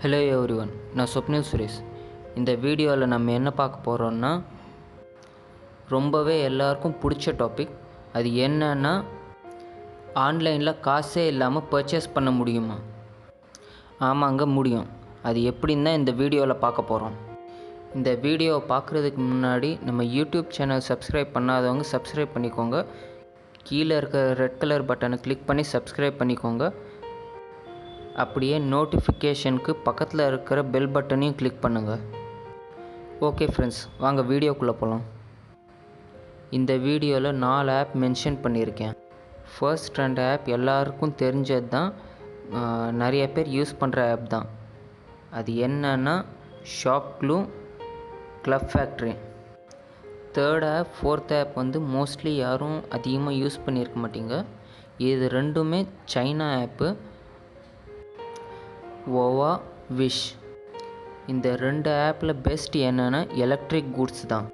Hello everyone, நான் sopneel Suresh. இந்த வீடியோவில் நம்ம என்ன பார்க்க போகிறோன்னா, ரொம்பவே எல்லாருக்கும் பிடிச்ச டாபிக். அது என்னன்னா, ஆன்லைனில் காசே இல்லாமல் பர்ச்சேஸ் பண்ண முடியுமா? ஆமாங்க, முடியும். அது எப்படின்னு தான் இந்த வீடியோவில் பார்க்க போகிறோம். இந்த வீடியோவை பார்க்குறதுக்கு முன்னாடி நம்ம யூடியூப் சேனல் சப்ஸ்கிரைப் பண்ணாதவங்க சப்ஸ்கிரைப் பண்ணிக்கோங்க. கீழே இருக்க ரெட் கலர் பட்டனை கிளிக் பண்ணி சப்ஸ்கிரைப் பண்ணிக்கோங்க. அப்படியே நோட்டிஃபிகேஷனுக்கு பக்கத்தில் இருக்கிற பெல் பட்டனையும் கிளிக் பண்ணுங்கள். ஓகே ஃப்ரெண்ட்ஸ், வாங்க வீடியோக்குள்ளே போகலாம். இந்த வீடியோவில் 4 ஆப் மென்ஷன் பண்ணியிருக்கேன். ஃபர்ஸ்ட் 2 ஆப் எல்லாருக்கும் தெரிஞ்சது தான், நிறைய பேர் யூஸ் பண்ணுற ஆப் தான். அது என்னன்னா ShopClues, Club Factory. Third app, fourth app mostly யாரும் அதிகமாக யூஸ் பண்ணியிருக்க மாட்டீங்க. இது ரெண்டுமே சைனா ஆப்பு, ஓவா, விஷ். இந்த 2 ஆப்பில் பெஸ்ட் என்னென்னா எலக்ட்ரிக் குட்ஸ் தான்.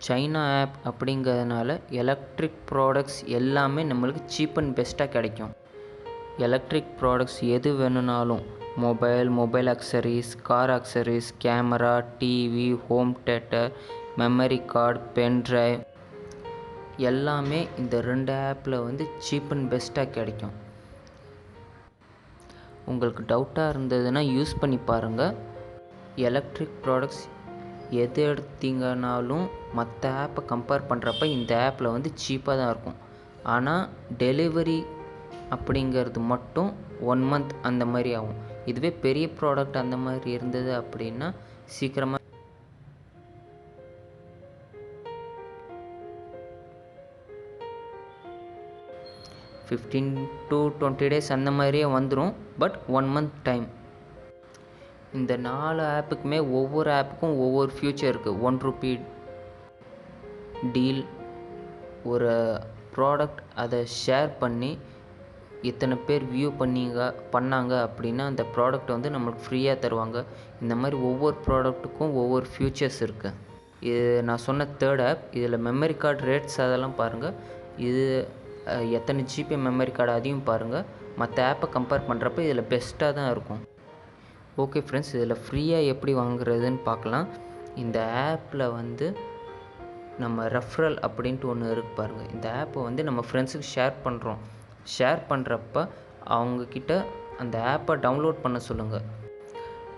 சைனா ஆப் அப்படிங்கிறதுனால எலக்ட்ரிக் ப்ராடக்ட்ஸ் எல்லாமே நம்மளுக்கு சீப் அண்ட் பெஸ்ட்டாக கிடைக்கும். எலக்ட்ரிக் ப்ராடக்ட்ஸ் எது வேணும்னாலும், mobile accessories, car accessories, camera, TV, home theatre, memory card, pendrive எல்லாமே இந்த 2 ஆப்பில் சீப் அண்ட் பெஸ்ட்டாக கிடைக்கும். உங்களுக்கு டவுட்டாக இருந்ததுன்னா யூஸ் பண்ணி பாருங்கள். எலக்ட்ரிக் ப்ராடக்ட்ஸ் எது எடுத்தீங்கனாலும் மற்ற ஆப்பை கம்பேர் பண்ணுறப்ப இந்த ஆப்பில் சீப்பாக தான் இருக்கும். ஆனால் டெலிவரி அப்படிங்கிறது மட்டும் 1 மந்த் அந்த மாதிரி ஆகும். இதுவே பெரிய ப்ராடக்ட் அந்த மாதிரி இருந்தது அப்படின்னா சீக்கிரமாக 15 to 20 days அந்த மாதிரியே வந்துடும். But 1 month time. இந்த 4 ஆப்புக்குமே ஒவ்வொரு ஆப்புக்கும் ஒவ்வொரு ஃபியூச்சர் இருக்குது. 1 ரூபி டீல், ஒரு ப்ராடக்ட் அதை ஷேர் பண்ணி இத்தனை பேர் வியூ பண்ணாங்க அப்படின்னா அந்த ப்ராடக்ட் நம்மளுக்கு ஃப்ரீயாக தருவாங்க. இந்த மாதிரி ஒவ்வொரு ப்ராடக்ட்டுக்கும் ஒவ்வொரு ஃபியூச்சர்ஸ் இருக்குது. இது நான் சொன்ன தேர்ட் ஆப். இதில் மெமரி கார்டு ரேட்ஸ் அதெல்லாம் பாருங்கள். இது எத்தனை ஜிபி மெமரி கார்டு அதையும் பாருங்கள். மற்ற ஆப்பை கம்பேர் பண்ணுறப்ப இதில் பெஸ்ட்டாக தான் இருக்கும். ஓகே ஃப்ரெண்ட்ஸ், இதில் ஃப்ரீயாக எப்படி வாங்குறதுன்னு பார்க்கலாம். இந்த ஆப்பில் நம்ம ரெஃபரல் அப்படின்ட்டு ஒன்று இருக்குது பாருங்கள். இந்த ஆப்பை நம்ம ஃப்ரெண்ட்ஸுக்கு ஷேர் பண்ணுறப்ப அவங்கக்கிட்ட அந்த ஆப்பை டவுன்லோட் பண்ண சொல்லுங்கள்.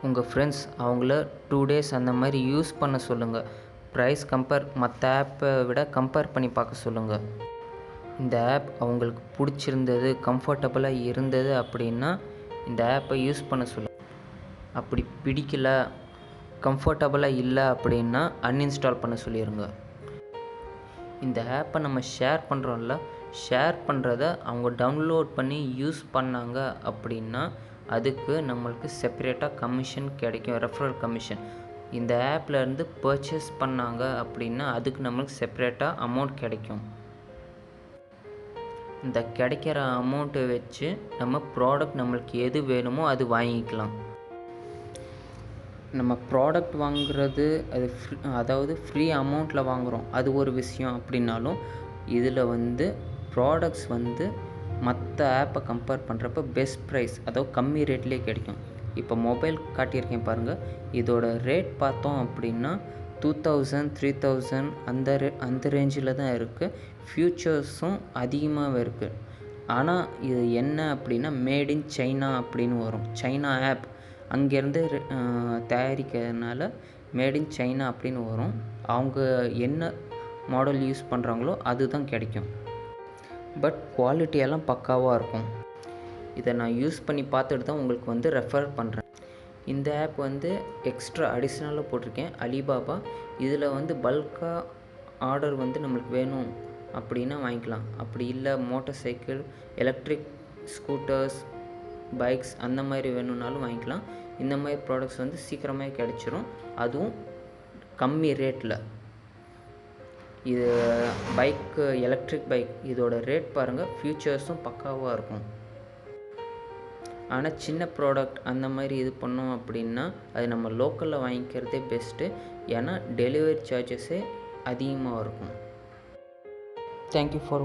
உங்கள் ஃப்ரெண்ட்ஸ் அவங்கள 2 days அந்த மாதிரி யூஸ் பண்ண சொல்லுங்கள். ப்ரைஸ் மற்ற ஆப்பை விட கம்பேர் பண்ணி பார்க்க சொல்லுங்கள். இந்த ஆப் அவங்களுக்கு பிடிச்சிருந்தது, கம்ஃபர்டபுளாக இருந்தது அப்படின்னா இந்த ஆப்பை யூஸ் பண்ண சொல்லுங்கள். அப்படி பிடிக்கல, கம்ஃபர்டபுளாக இல்லை அப்படின்னா அன்இன்ஸ்டால் பண்ண சொல்லிடுங்க. இந்த ஆப்பை நம்ம ஷேர் பண்ணுறோம்ல, ஷேர் பண்ணுறத அவங்க டவுன்லோட் பண்ணி யூஸ் பண்ணாங்க அப்படின்னா அதுக்கு நம்மளுக்கு செப்பரேட்டாக கமிஷன் கிடைக்கும், ரெஃபரல் கமிஷன். இந்த ஆப்லேருந்து பர்ச்சேஸ் பண்ணாங்க அப்படின்னா அதுக்கு நம்மளுக்கு செப்பரேட்டாக அமௌண்ட் கிடைக்கும். இந்த கிடைக்கிற அமௌண்ட்டை வச்சு நம்ம ப்ராடக்ட் நம்மளுக்கு எது வேணுமோ அது வாங்கிக்கலாம். நம்ம ப்ராடக்ட் வாங்குறது அதாவது ஃப்ரீ அமௌண்ட்டில் வாங்குகிறோம், அது ஒரு விஷயம். அப்படின்னாலும் இதில் ப்ராடக்ட்ஸ் மற்ற ஆப்பை கம்பேர் பண்ணுறப்ப பெஸ்ட் ப்ரைஸ், அதாவது கம்மி ரேட்லேயே கிடைக்கும். இப்போ மொபைல் காட்டியிருக்கேன் பாருங்கள். இதோட ரேட் பார்த்தோம் அப்படின்னா 2000, 3000 அந்த ரேஞ்சில் தான் இருக்குது. ஃபியூச்சர்ஸும் அதிகமாகவே இருக்குது. ஆனால் இது என்ன அப்படின்னா மேட் இன் சைனா அப்படின்னு வரும். சைனா ஆப் அங்கேருந்து தயாரிக்கிறதுனால மேட் இன் சைனா அப்படின்னு வரும். அவங்க என்ன மாடல் யூஸ் பண்ணுறாங்களோ அதுதான் கிடைக்கும். பட் குவாலிட்டியெல்லாம் பக்காவாக இருக்கும். இதை நான் யூஸ் பண்ணி பார்த்துட்டு தான் உங்களுக்கு ரெஃபர் பண்ணுறேன். இந்த ஆப் எக்ஸ்ட்ரா அடிஷ்னலாக போட்டிருக்கேன், அலிபாபா. இதில் பல்காக ஆர்டர் நம்மளுக்கு வேணும் அப்படின்னா வாங்கிக்கலாம். அப்படி இல்லை motor cycle, electric scooters, bikes அந்த மாதிரி வேணும்னாலும் வாங்கிக்கலாம். இந்த மாதிரி ப்ராடக்ட்ஸ் சீக்கிரமாக கிடச்சிரும், அதுவும் கம்மி ரேட்டில். இது எலக்ட்ரிக் பைக், இதோட ரேட் பாருங்கள், ஃபியூச்சர்ஸும் பக்காவாக இருக்கும். ஆனால் சின்ன ப்ராடக்ட் அந்த மாதிரி இது பண்ணோம் அப்படின்னா அது நம்ம லோக்கலில் வாங்கிக்கிறதே பெஸ்ட்டு. ஏன்னா டெலிவரி சார்ஜஸே அதிகமாக இருக்கும். Thank you for